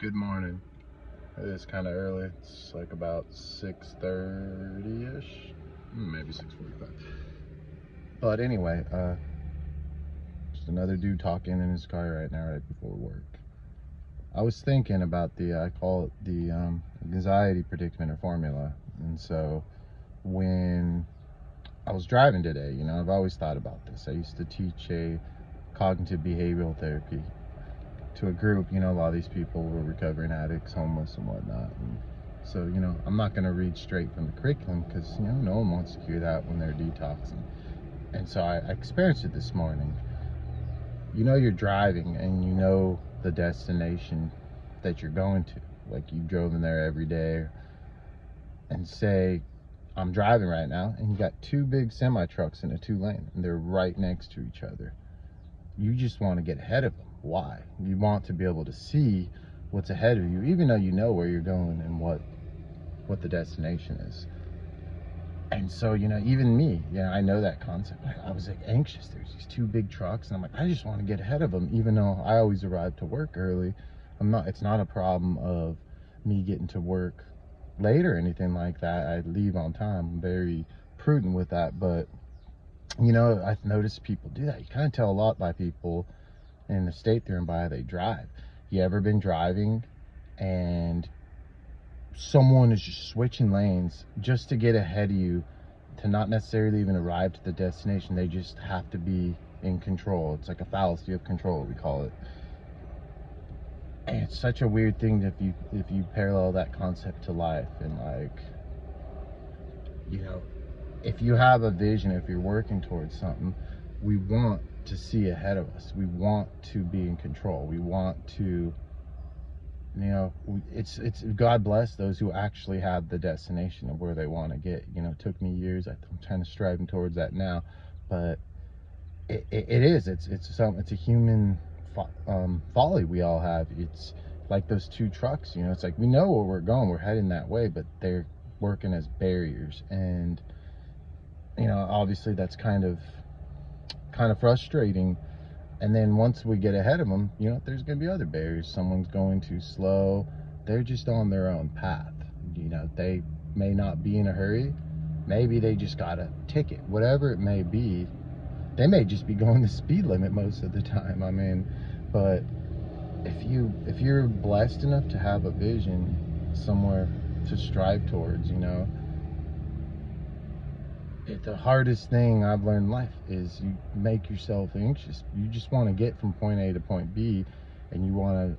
Good morning. It is kind of early. It's like about 6:30-ish, maybe 6:45. But anyway, just another dude talking in his car right now, right before work. I was thinking about I call it the anxiety predicament or formula. And so when I was driving today, I've always thought about this. I used to teach a cognitive behavioral therapy to a group. A lot of these people were recovering addicts, homeless and whatnot. And so, I'm not going to read straight from the curriculum because, no one wants to hear that when they're detoxing. And so I experienced it this morning. You're driving and the destination that you're going to. Like you've driven there every day. And say, I'm driving right now and you got two big semi trucks in a 2-lane and they're right next to each other. You just want to get ahead of them. Why? You want to be able to see what's ahead of you, even though you know where you're going and what the destination is. And so, even me, I know that concept. I was like anxious. There's these two big trucks and I'm like, I just want to get ahead of them, even though I always arrive to work early. It's not a problem of me getting to work late or anything like that. I leave on time. I'm very prudent with that. But I've noticed people do that. You kind of tell a lot by people in the state they're in by how they drive. You ever been driving and someone is just switching lanes just to get ahead of you, to not necessarily even arrive to the destination? They just have to be in control. It's like a fallacy of control, we call it. And it's such a weird thing if you parallel that concept to life. And if you have a vision, if you're working towards something, we want to see ahead of us. We want to be in control. We want to, it's God bless those who actually have the destination of where they want to get. It took me years. I'm kind of striving towards that now, but it's a human folly we all have. It's like those two trucks. It's like we know where we're going. We're heading that way, but they're working as barriers. And obviously that's kind of frustrating. And then once we get ahead of them, there's going to be other barriers. Someone's going too slow. They're just on their own path. They may not be in a hurry. Maybe they just got a ticket. Whatever it may be, they may just be going the speed limit most of the time. But if you're blessed enough to have a vision somewhere to strive towards, the hardest thing I've learned in life is you make yourself anxious. You just want to get from point A to point B, and you want to